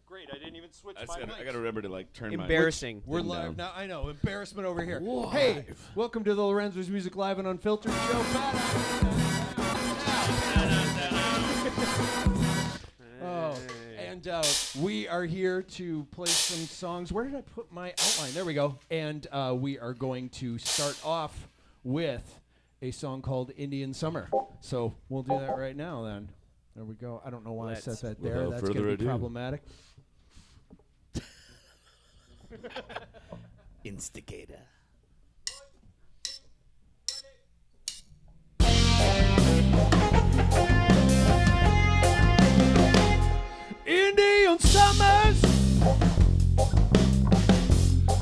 Great, I didn't even switch I gotta remember to turn Embarrassing. We're live now. I know, embarrassment over here. Hey, welcome to the Lorenzo's Music Live and Unfiltered Show. And we are here to play some songs. Where did I put my outline? There we go. And we are going to start off with a song called Indian Summer. So we'll do that right now then. There we go. I don't know why I set that there. That's going to be problematic. Instigator. Indian summers,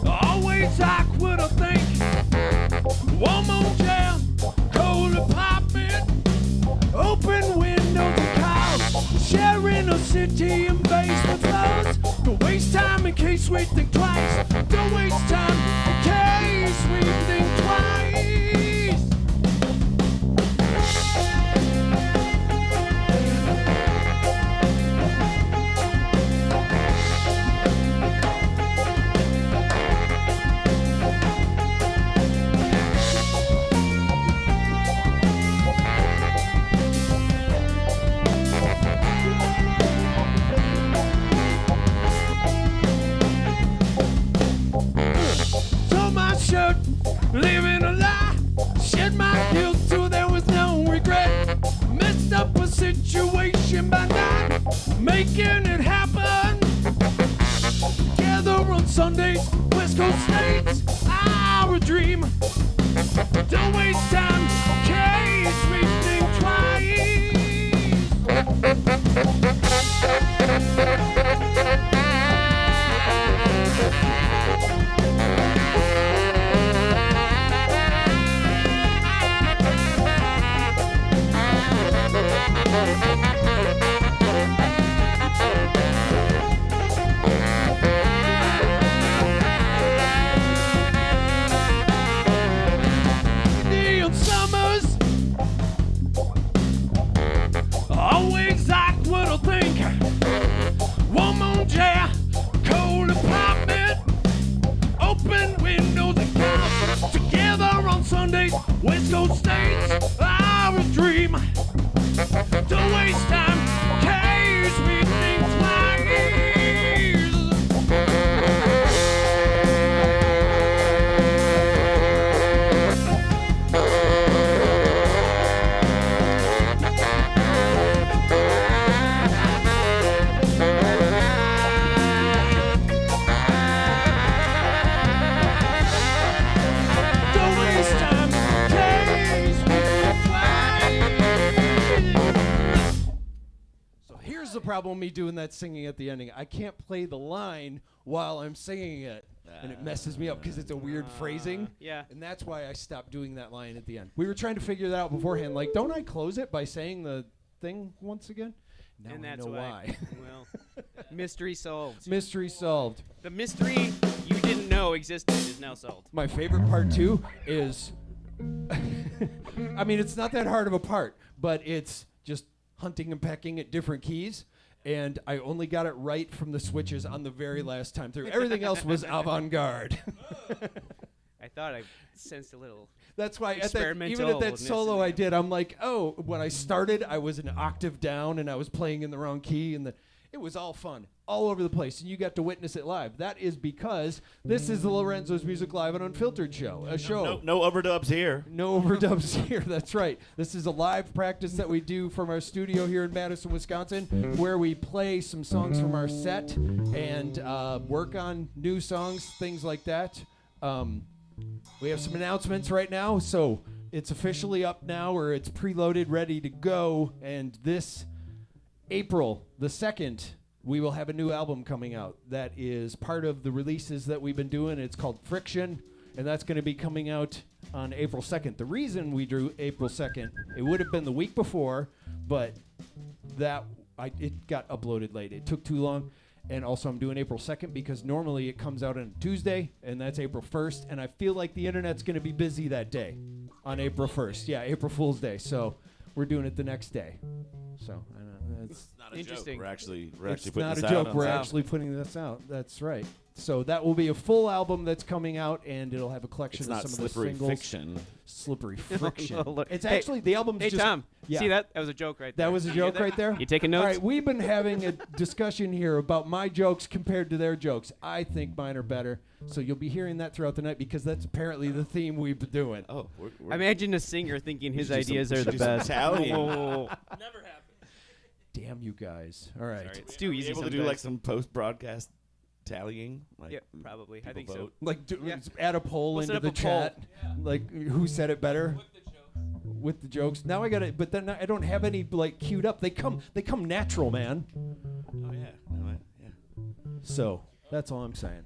always awkward, I think. One more jam, cold apartment, open windows and cars, sharing a city and basement floors. Don't waste time in case we think twice. Don't waste time in case we think twice. Living a lie, shed my guilt till there was no regret. Messed up a situation by not making it happen. Together on Sundays, West Coast states, our dream. Don't waste time, case we think twice. Indian summers, always awkward, I think. One more jam, cold apartment, open windows and cars. Together on Sundays, West Coast states, our dream. Don't waste time, case we think twice. Don't waste time, case we think twice. So here's the problem with me doing that singing at the ending. I can't play the line while I'm singing it. And it messes me up because it's a weird phrasing. Yeah. And that's why I stopped doing that line at the end. We were trying to figure that out beforehand. Like, don't I close it by saying the thing once again? Now And I that's know why. Well, mystery solved. Mystery solved. The mystery you didn't know existed is now solved. My favorite part, too, is... I mean, it's not that hard of a part, but it's just hunting and pecking at different keys. And I only got it right from the switches on the very last time through. Everything else was avant-garde. I thought I sensed a little. That's why even at that Experimentalness solo in I there. did, I'm like, oh, when I started, I was an octave down and I was playing in the wrong key, and it was all fun, all over the place, and you got to witness it live. That is because this is the Lorenzo's Music Live and Unfiltered Show, a show. No overdubs here. No overdubs here, that's right. This is a live practice that we do from our studio here in Madison, Wisconsin, where we play some songs from our set and work on new songs, things like that. We have some announcements right now, so it's officially up now, or it's preloaded, ready to go, and this April the 2nd, we will have a new album coming out that is part of the releases that we've been doing. It's called Friction, and that's going to be coming out on April 2nd. The reason we drew April 2nd, it would have been the week before, but it got uploaded late. It took too long. And also I'm doing April 2nd because normally it comes out on Tuesday, and that's April 1st. And I feel like the internet's going to be busy that day on April 1st. Yeah, April Fool's Day. So we're doing it the next day. So it's It's not a Interesting. joke. We're actually it's putting not this a out joke. on We're sound. actually putting this out. That's right. So that will be a full album that's coming out, and it'll have a collection It's of not some of the slippery singles. fiction. Slippery friction. Look. It's Hey- actually the album's Hey, just. Tom. Yeah. See that? That was a joke right there. That was a You hear joke that? right there? You taking notes? All right, we've been having a discussion here about my jokes compared to their jokes. I think mine are better, so you'll be hearing that throughout the night because that's apparently the theme we've been doing. Oh, we're Imagine a singer thinking his should do some- ideas we are should the do some best. Italian. Whoa. Damn you guys. All right. Sorry, it's too easy able to sometimes. do like some post-broadcast tallying. Like, Yeah, probably. I people think so. vote. Like Yeah. add a poll We'll set into up the a poll. chat. Like who said it better? With the jokes. Now I got it, but then I don't have any like queued up. They come natural, man. Oh yeah. No, yeah. So that's all I'm saying.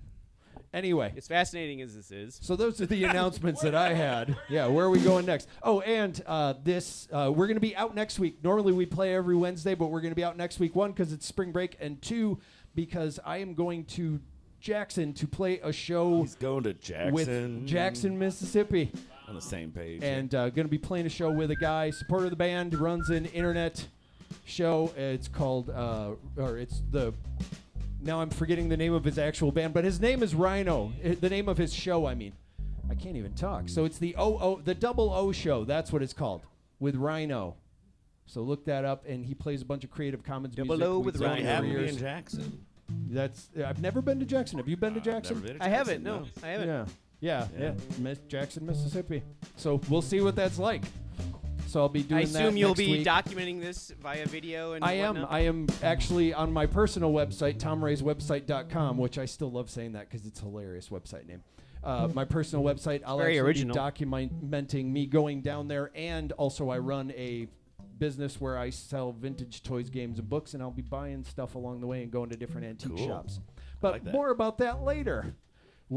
Anyway, As fascinating as this is, so those are the announcements that I had. Yeah, where are we going next? Oh, and we're going to be out next week. Normally we play every Wednesday, but we're going to be out next week. One, because it's spring break, and two, because I am going to Jackson to play a show He's going to Jackson. with Jackson, Mississippi. On the same page. And going to be playing a show with a guy, supporter of the band, runs an internet show. It's called, now I'm forgetting the name of his actual band, but his name is Rhino. The name of his show, I mean. I can't even talk. So it's the Double O Show. That's what it's called, with Rhino. So look that up, and he plays a bunch of Creative Commons Double music. O We've with done so it you Rhino. for haven't been years. in Jackson. I've never been to Jackson. Have you been to Jackson? Never been to I haven't. Jackson, No, I haven't. Yeah. Yeah. Jackson, Mississippi. So we'll see what that's like. So I'll be doing I that assume you'll next be week. documenting this via video and I am. whatnot? I am actually on my personal website, tomrayswebsite.com, which I still love saying that because it's a hilarious website name. My personal website, I'll Very actually original. be documenting me going down there, and also I run a business where I sell vintage toys, games, and books, and I'll be buying stuff along the way and going to different antique Cool. shops. But like that. more about that later,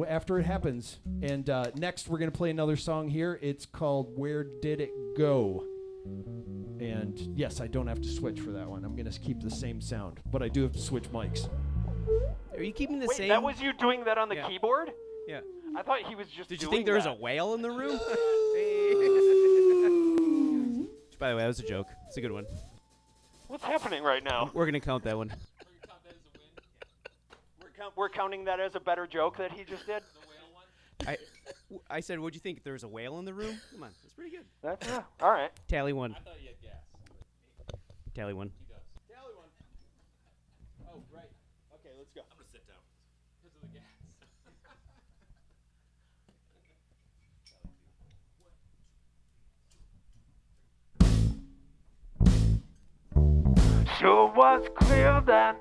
after it happens. And next, we're going to play another song here. It's called Where Did It Go? And yes, I don't have to switch for that one. I'm going to keep the same sound, but I do have to switch mics. Are you keeping the Wait, same? that was you doing that on the Yeah. keyboard? Yeah. I thought he was just Did you doing think there was that. a whale in the room? By the way, that was a joke. It's a good one. What's happening right now? We're gonna count that one. We're counting that as a better joke that he just did? I said, what'd you think? There was a whale in the room? Come on, that's pretty good. That's all right. Tally one. Tally one. Tally one. Oh, right. Okay, let's go. I'm gonna sit down. Because of the gas. Sure was clear then,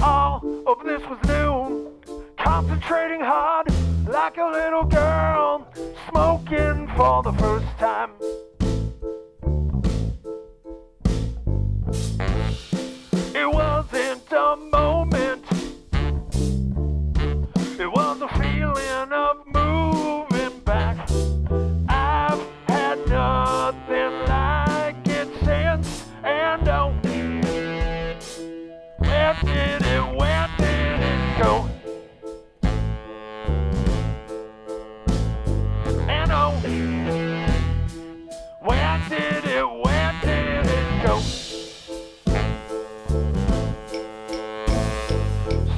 all of this was new. Concentrating hard like a little girl, smoking for the first time. It wasn't a moment, it was a feeling of moving back. I've had nothing like it since, and oh, where did it go? And oh, where did it go?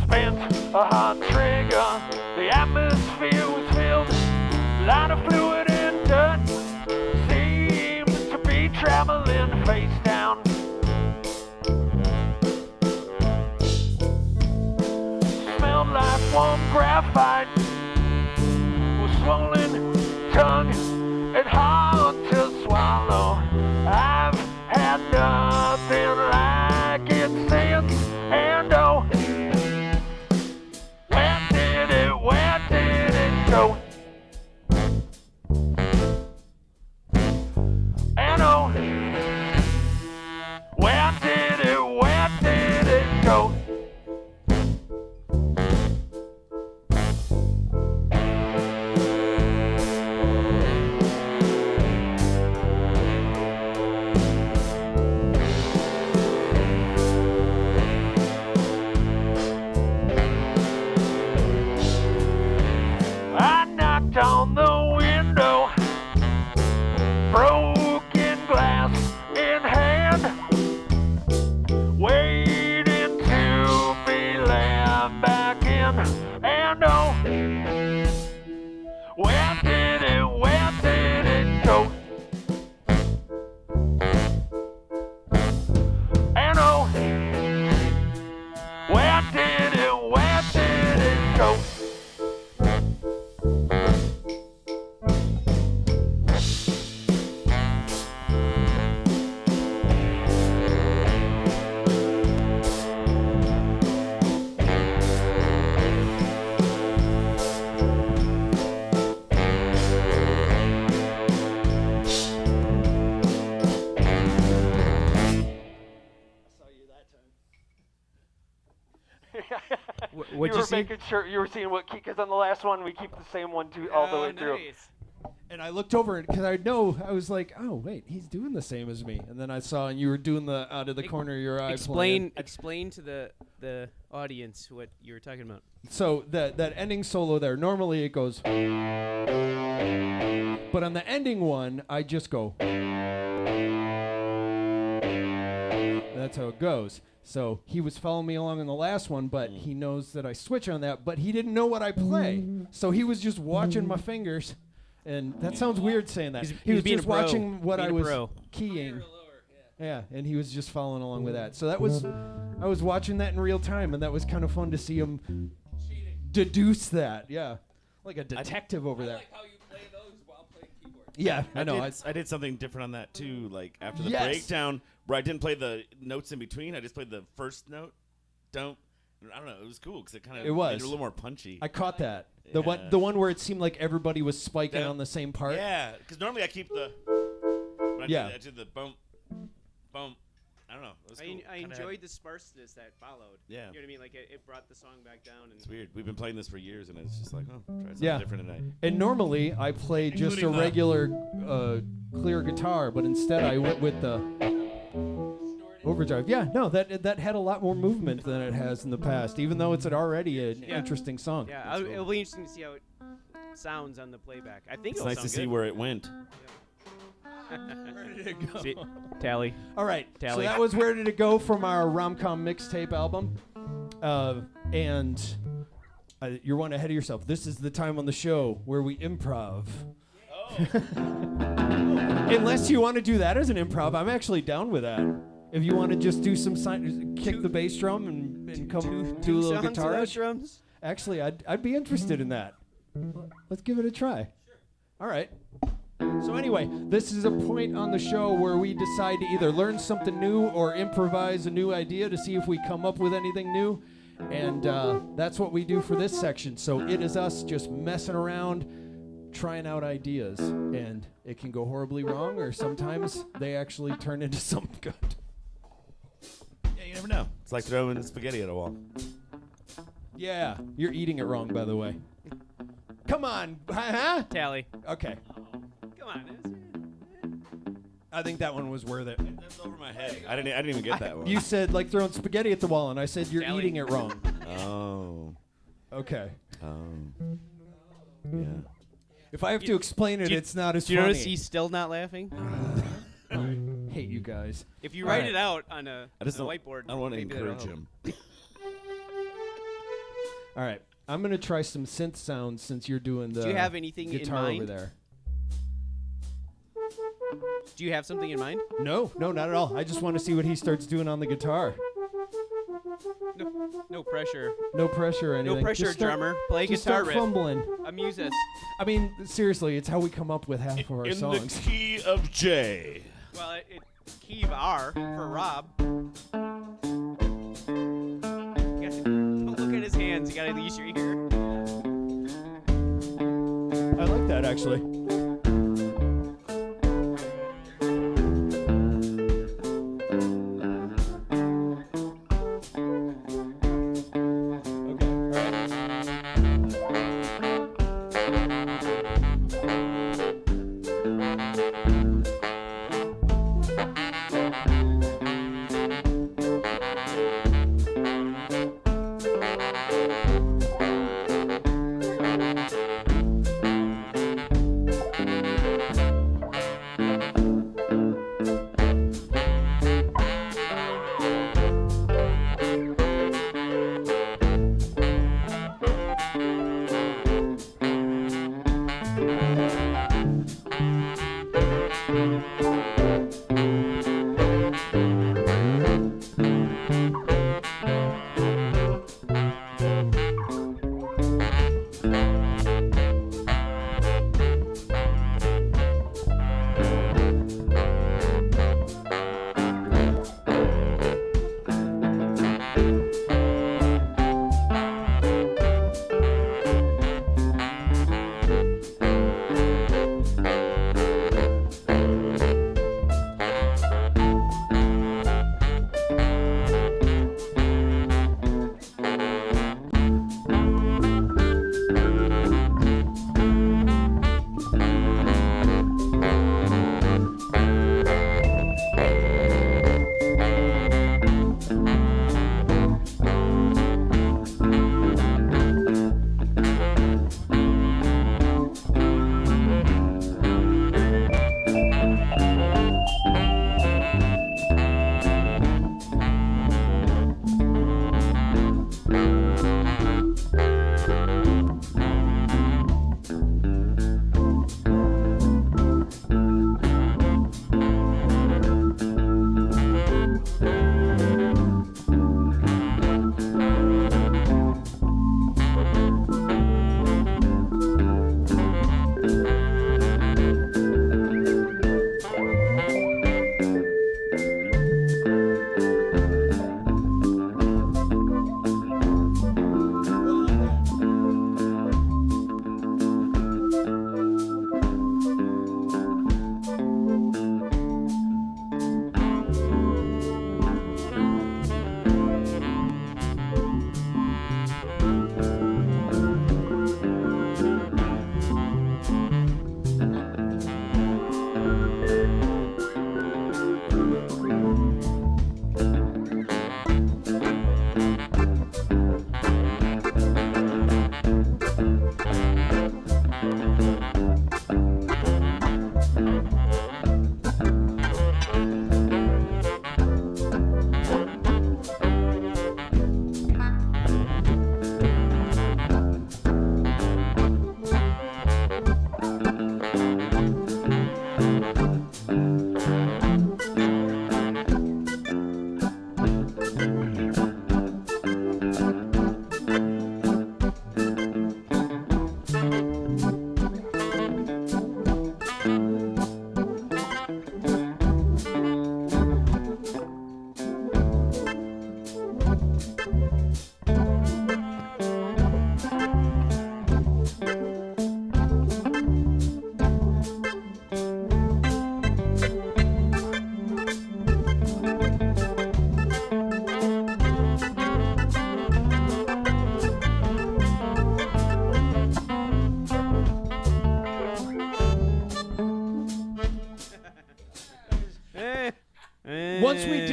Spent a hot trigger, the atmosphere was filled, a lot of fluid and dirt, seemed to be traveling face down. Smelled like warm graphite, with swollen tongue and hard to swallow. I've had nothing like it since, and oh, where did it go? And oh, where did it go? Where did it go? What'd you see? making sure you were seeing what, because on the last one we keep the same one all the way through. Nice. And I looked over because I was like, oh wait, he's doing the same as me. And then I saw, and you were doing the out of the corner of your eye. Explain to the audience what you were talking about. So that ending solo there, normally it goes, but on the ending one, I just go. That's how it goes. So he was following me along on the last one, but he knows that I switch on that, but he didn't know what I play. So he was just watching my fingers. And that sounds weird saying that. He was just watching what I was keying. Yeah, and he was just following along with that. So that was, I was watching that in real time, and that was kind of fun to see him deduce that. Yeah, like a detective over there. I like how you play those while playing keyboard. Yeah, I know. I did something different on that too. Like after the Yes. breakdown, where I didn't play the notes in between, I just played the first note. I don't know. It was cool because it kind of made it a little more punchy. I caught that. Yeah. The one where it seemed like everybody was spiking on the same part. Yeah, because normally I keep the. When I did the bump. I don't know. It was cool. I enjoyed the sparseness that followed. Yeah. You know what I mean? Like it brought the song back down. And It's weird. We've been playing this for years, and it's just like, oh, try something Yeah. different tonight. And normally I play just a Including the- regular clear guitar, but instead I went with the overdrive. Yeah, no, that had a lot more movement than it has in the past, even though it's already an interesting song. yeah, it'll be interesting to see how it sounds on the playback. I think It's it'll nice to sound see good. where it went. Where did it go? See, tally. All right, so Tally. that was Where Did It Go from our rom-com mixtape album. And you're one ahead of yourself. This is the time on the show where we improv. Unless you want to do that as an improv, I'm actually down with that. If you want to just do some kick the bass drum and come do a little songs guitar. without drums? Actually, I'd be interested in that. Let's give it a try. All right. So anyway, this is a point on the show where we decide to either learn something new or improvise a new idea to see if we come up with anything new. And that's what we do for this section. So it is us just messing around, trying out ideas. And it can go horribly wrong, or sometimes they actually turn into something good. Yeah, you never know. It's like throwing spaghetti at a wall. Yeah, you're eating it wrong, by the way. Come on, huh? Tally. Okay. Come on. I think that one was worth it. That's over my head. I didn't even get that one. You said like throwing spaghetti at the wall, and I said you're Tally. eating it wrong. Oh. Okay. Yeah. If I have to explain it, do you- it's not as Do you funny. notice he's still not laughing? I hate you guys. If you All write right. it out on a I just don't. whiteboard, I don't want to maybe that'll encourage help. him. All right. I'm going to try some synth sounds since you're doing the Do you have anything in guitar mind? over there. Do you have something in mind? No, not at all. I just want to see what he starts doing on the guitar. No pressure. No pressure or anything. No pressure, Just start- drummer. Play just guitar start riff. fumbling. Amuse us. I mean, seriously, it's how we come up with half of our In songs. the key of J. Well, key of R for Rob. Don't look at his hands. You gotta use your ear. I like that, actually.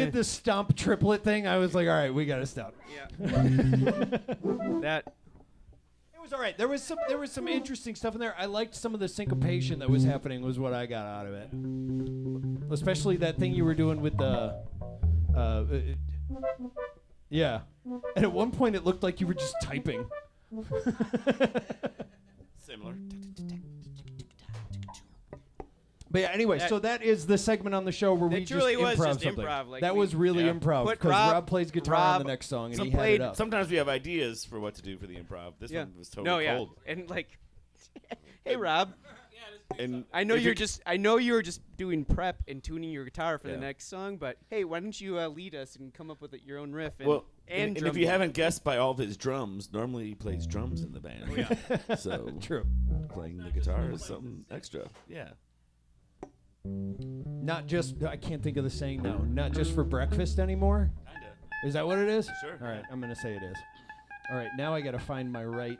did the stomp triplet thing, I was like, all right, we got to stop. Yeah. That. It was all right. There was some interesting stuff in there. I liked some of the syncopation that was happening was what I got out of it. Especially that thing you were doing with the yeah. And at one point it looked like you were just typing. Similar. But yeah, anyway, so that is the segment on the show where we just improv something. Like that was really improv because Rob plays guitar on the next song and he had it up. Sometimes we have ideas for what to do for the improv. This one was totally cold. And like, hey Rob, and I know you were just doing prep and tuning your guitar for the next song, but hey, why don't you lead us and come up with your own riff? And if you haven't guessed by all of his drums, normally he plays drums in the band. So true. Playing the guitar is something extra. Yeah. Not just, I can't think of the saying now, not just for breakfast anymore? Kinda. Is that what it is? Sure. All right, I'm going to say it is. All right, now I got to find my right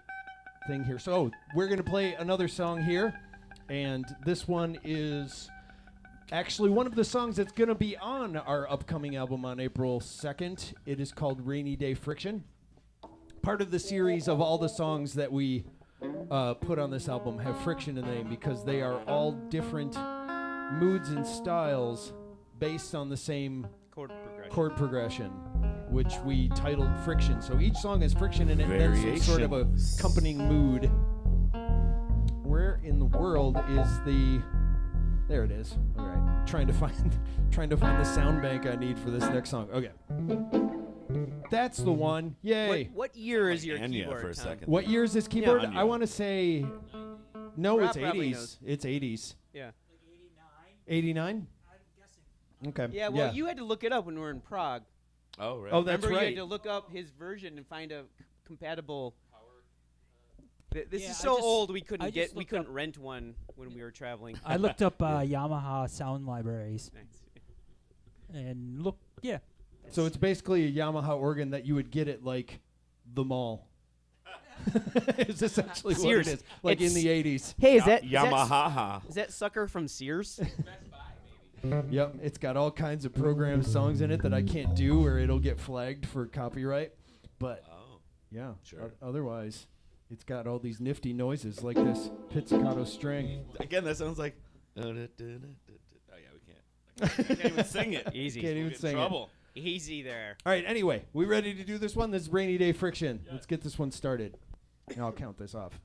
thing here. So we're going to play another song here, and this one is actually one of the songs that's going to be on our upcoming album on April 2nd. It is called Rainy Day Friction. Part of the series of all the songs that we put on this album have friction in the name because they are all different moods and styles based on the same chord progression, which we titled Friction. So each song has friction in it and then some sort of a accompanying mood. Where in the world is the... There it is. All right. Trying to find the sound bank I need for this next song. Okay. That's the one. Yay. What year is your Anya keyboard, for a Tom? second. What year is this keyboard? Anya. I want to say... No, Rob it's probably 80s. knows. It's 80s. Yeah. 89? I'm guessing. Okay. Yeah, well, you had to look it up when we were in Prague. Oh, right. Oh, that's Remember, right. you had to look up his version and find a compatible. This Yeah, is so I just- old we I couldn't just we looked couldn't up- rent one when we were traveling. I looked up Yamaha sound libraries Nice. and look. Yeah. So it's basically a Yamaha organ that you would get at like the mall. It's essentially Sears. what it is. Like in It's- the 80s. Hey, Yamaha. is that sucker from Sears? Yep. It's got all kinds of programmed songs in it that I can't do or it'll get flagged for copyright. But yeah, Sure. Otherwise, it's got all these nifty noises like this pizzicato string. Again, that sounds like. Oh yeah, we can't. I can't even sing it. Easy. Can't even We'll get in sing it. trouble. Easy there. All right, anyway, we ready to do this one? This is Rainy Day Friction. Let's get this one started. And I'll count this off.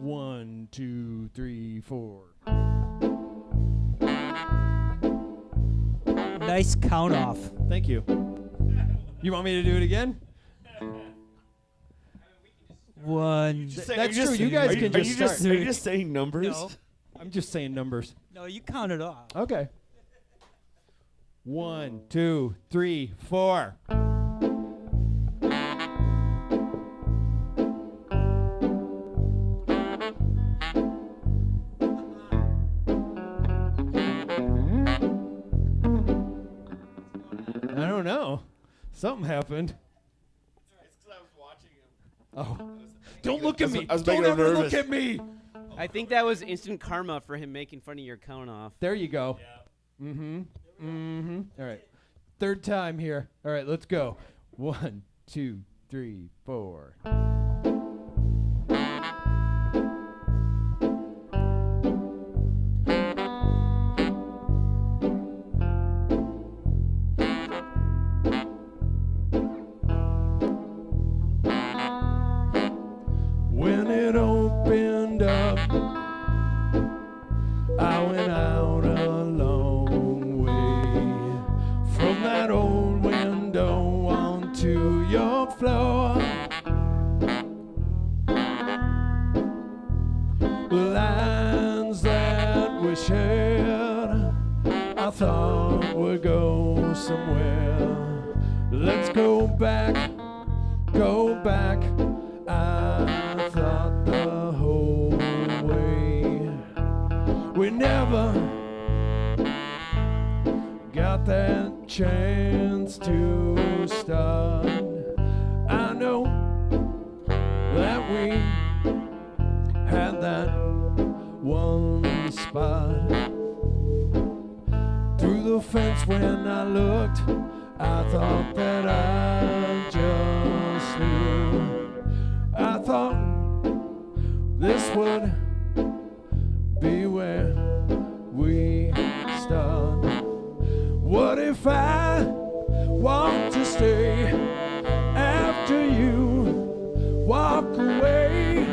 1, 2, 3, 4. Nice count off. Thank you. You want me to do it again? One. That's true. You guys can just start. Are you just saying numbers? No. I'm just saying numbers. No, you counted off. Okay. 1, 2, 3, 4. I don't know. Something happened. It's because I was watching him. Oh. Don't look at me. I was Don't making him ever nervous. look at me. I think that was instant karma for him making fun of your count off. There you go. Mm-hmm. Mm-hmm. All right. Third time here. All right, let's go. 1, 2, 3, 4. When it opened up, I went out a long way from that old window onto your floor. Lines that we shared, I thought would go somewhere. Let's go back, go back. I thought the whole way we never got that chance to start. I know that we had that one spot through the fence when I look thought that I just knew. I thought this would be where we start. What if I want to stay after you walk away?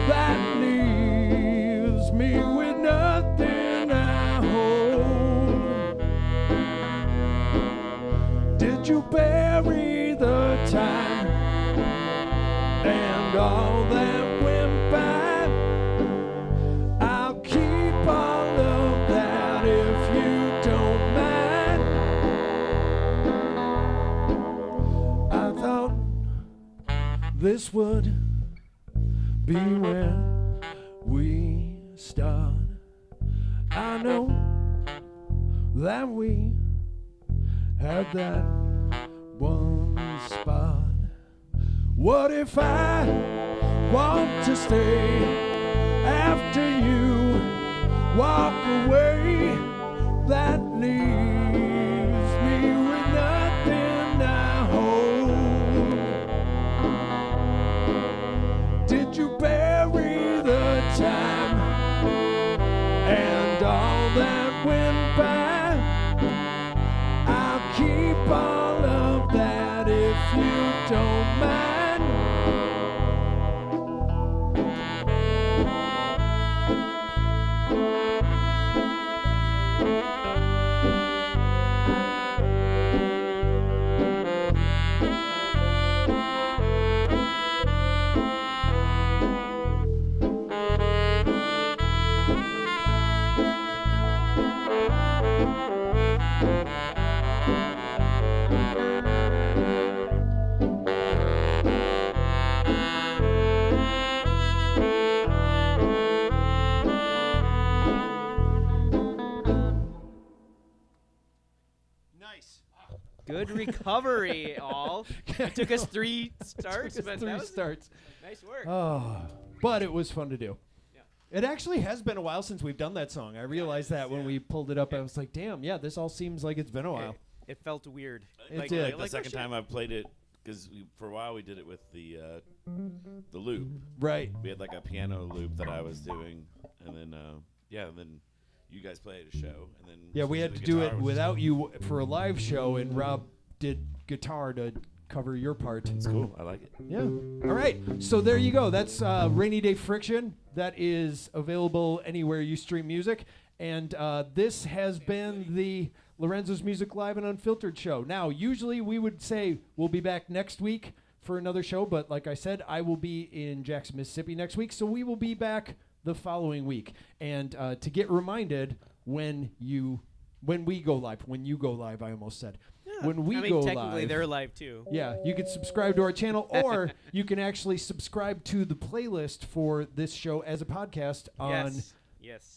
That leaves me with nothing I hold. Did you bury the time and all that went by? I'll keep all of that if you don't mind. I thought this would be where we start. I know that we had that one spot. What if I want to stay after you walk away? That leaves me with nothing I hold. Did you bury the time and all that went by? I'll keep all of that if you don't mind. Good recovery, all. It took us 3 starts, but that was nice work. Oh, but it was fun to do. Yeah. It actually has been a while since we've done that song. I realized that when we pulled it up. I was like, damn, yeah, this all seems like it's been a while. It felt weird. It did. The second time I played it, because for a while we did it with the loop. Right. We had like a piano loop that I was doing, and then then you guys played a show, and then we had to do it without you for a live show, and Rob did guitar to cover your part. It's cool. I like it. Yeah. All right. So there you go. That's Rainy Day Friction. That is available anywhere you stream music. And this has been the Lorenzo's Music Live and Unfiltered show. Now, usually we would say we'll be back next week for another show, but like I said, I will be in Jackson, Mississippi next week, so we will be back the following week. And to get reminded when you go live, I almost said. Yeah. When we go technically live, they're live too. Yeah, you can subscribe to our channel, or you can actually subscribe to the playlist for this show as a podcast on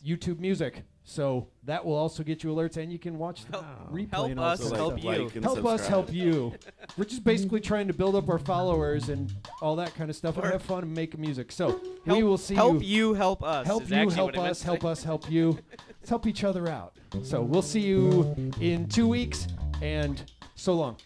YouTube Music. So that will also get you alerts, and you can watch the replay. Help and all us that help stuff. you. Help us help you. We're just basically trying to build up our followers and all that kind of stuff, and have fun and make music. So we will see help you help us. Help you help us. Help us help you. Let's help each other out. So we'll see you in 2 weeks, and so long.